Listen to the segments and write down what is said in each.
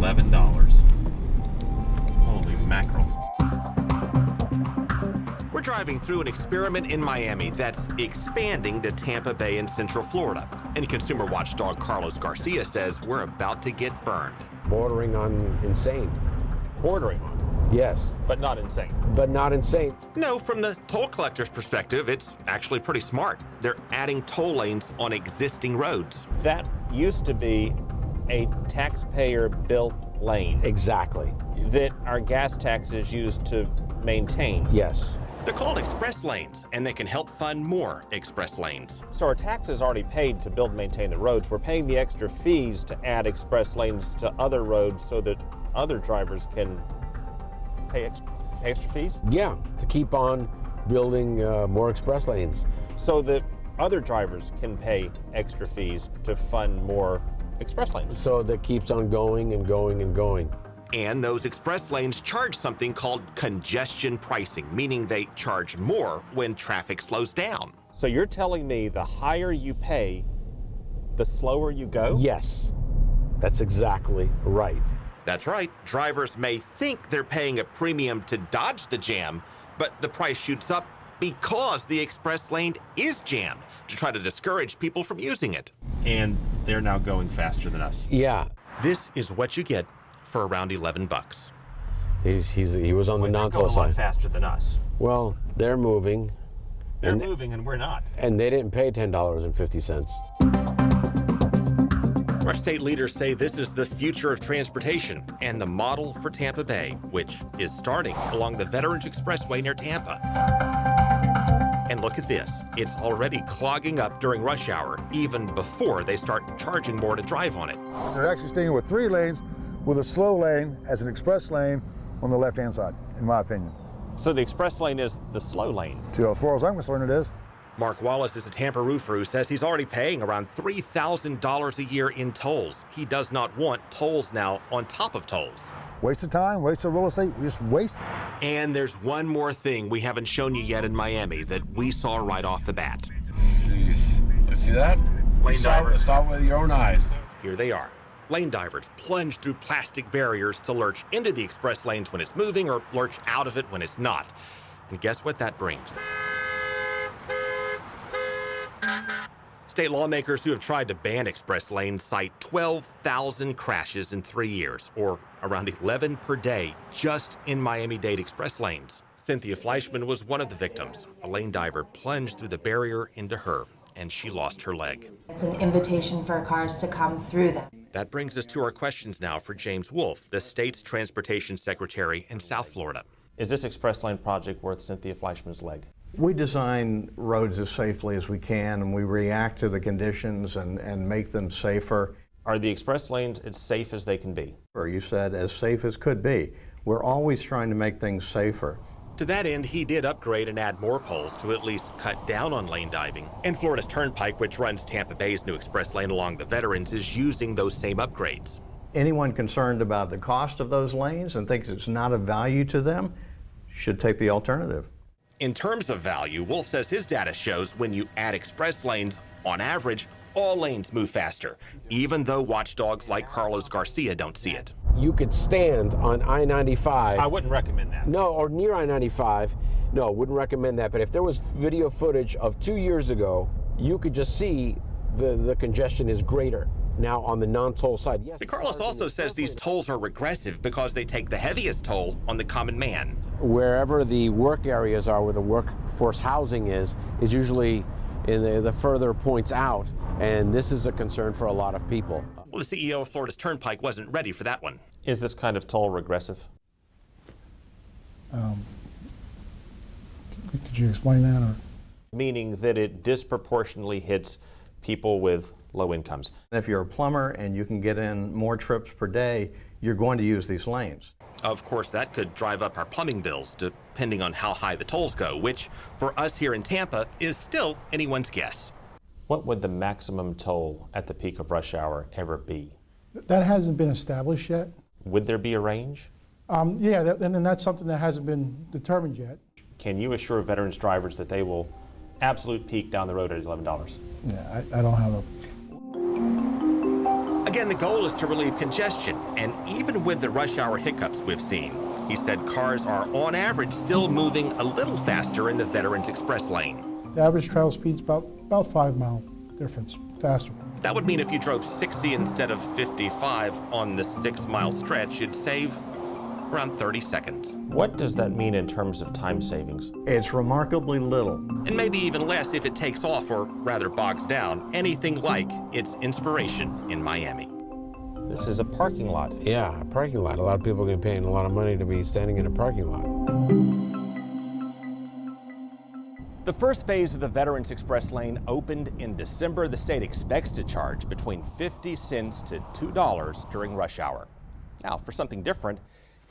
$11. Holy mackerel. We're driving through an experiment in Miami that's expanding to Tampa Bay and Central Florida. And consumer watchdog Carlos Garcia says we're about to get burned. Bordering on insane. Bordering on. Yes. But not insane. But not insane. No, from the toll collector's perspective, it's actually pretty smart. They're adding toll lanes on existing roads. That used to be a taxpayer-built lane. Exactly. That our gas taxes used to maintain. Yes. They're called express lanes, and they can help fund more express lanes. So our taxes already paid to build and maintain the roads. We're paying the extra fees to add express lanes to other roads so that other drivers can pay extra fees? Yeah, to keep on building more express lanes. So that other drivers can pay extra fees to fund more express lanes. So that keeps on going and going and going. And those express lanes charge something called congestion pricing, meaning they charge more when traffic slows down. So you're telling me the higher you pay, the slower you go? Yes, that's exactly right. That's right. Drivers may think they're paying a premium to dodge the jam, but the price shoots up because the express lane is jammed to try to discourage people from using it. And they're now going faster than us. Yeah. This is what you get for around $11. He was on the non-toll side. They're going a lot side. faster than us. Well, they're moving. They're moving and we're not. And they didn't pay $10.50. Our state leaders say this is the future of transportation and the model for Tampa Bay, which is starting along the Veterans Expressway near Tampa. And look at this. It's already clogging up during rush hour, even before they start charging more to drive on it. They're actually staying with 3 lanes with a slow lane as an express lane on the left-hand side, in my opinion. So the express lane is the slow lane? As far as I'm concerned, it is. Mark Wallace is a Tampa roofer who says he's already paying around $3,000 a year in tolls. He does not want tolls now on top of tolls. Waste of time, waste of real estate, we just waste it. And there's one more thing we haven't shown you yet in Miami that we saw right off the bat. Jeez. You see that? Lane divers. Saw it with your own eyes. Here they are. Lane divers plunge through plastic barriers to lurch into the express lanes when it's moving or lurch out of it when it's not. And guess what that brings? State lawmakers who have tried to ban express lanes cite 12,000 crashes in 3 years, or around 11 per day, just in Miami-Dade express lanes. Cynthia Fleischman was one of the victims. A lane diver plunged through the barrier into her, and she lost her leg. It's an invitation for cars to come through them. That brings us to our questions now for James Wolf, the state's transportation secretary in South Florida. Is this express lane project worth Cynthia Fleischman's leg? We design roads as safely as we can, and we react to the conditions and make them safer. Are the express lanes as safe as they can be? Or you said as safe as could be. We're always trying to make things safer. To that end, he did upgrade and add more poles to at least cut down on lane diving. And Florida's Turnpike, which runs Tampa Bay's new express lane along the Veterans, is using those same upgrades. Anyone concerned about the cost of those lanes and thinks it's not of value to them should take the alternative. In terms of value, Wolf says his data shows when you add express lanes, on average, all lanes move faster, even though watchdogs like Carlos Garcia don't see it. You could stand on I-95. I wouldn't recommend that. No, or near I-95. No, wouldn't recommend that. But if there was video footage of 2 years ago, you could just see the congestion is greater now on the non-toll side. Yes. Carlos also says these tolls are regressive because they take the heaviest toll on the common man. Wherever the work areas are, where the workforce housing is usually in the further points out, and this is a concern for a lot of people. Well, the CEO of Florida's Turnpike wasn't ready for that one. Is this kind of toll regressive? Could you explain that? Or? Meaning that it disproportionately hits people with low incomes. If you're a plumber and you can get in more trips per day, you're going to use these lanes. Of course, that could drive up our plumbing bills, depending on how high the tolls go, which, for us here in Tampa, is still anyone's guess. What would the maximum toll at the peak of rush hour ever be? That hasn't been established yet. Would there be a range? Yeah, and that's something that hasn't been determined yet. Can you assure veterans drivers that they will absolute peak down the road at $11? Yeah, I don't have a... Again, the goal is to relieve congestion, and even with the rush hour hiccups we've seen, he said cars are on average still moving a little faster in the Veterans Express lane. The average travel speed's about 5 mile difference, faster. That would mean if you drove 60 instead of 55 on the 6-mile stretch, you'd save around 30 seconds. What does that mean in terms of time savings? It's remarkably little. And maybe even less if it takes off, or rather bogs down, anything like its inspiration in Miami. This is a parking lot. Yeah, a parking lot. A lot of people are going to be paying a lot of money to be standing in a parking lot. The first phase of the Veterans Express lane opened in December. The state expects to charge between 50 cents to $2 during rush hour. Now, for something different,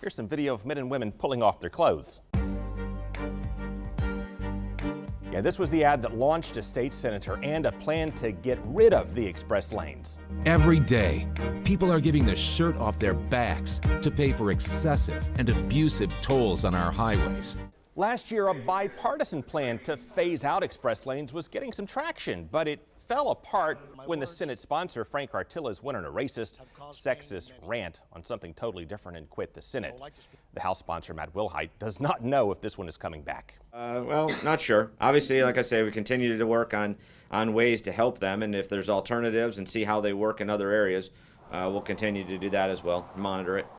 here's some video of men and women pulling off their clothes. Yeah, this was the ad that launched a state senator and a plan to get rid of the express lanes. Every day, people are giving the shirt off their backs to pay for excessive and abusive tolls on our highways. Last year, a bipartisan plan to phase out express lanes was getting some traction, but it fell apart when the Senate sponsor, Frank Artiles, went on a racist, sexist rant on something totally different and quit the Senate. The House sponsor, Matt Wilhite, does not know if this one is coming back. Well, not sure. Obviously, like I say, we continue to work on ways to help them, and if there's alternatives and see how they work in other areas, we'll continue to do that as well, monitor it.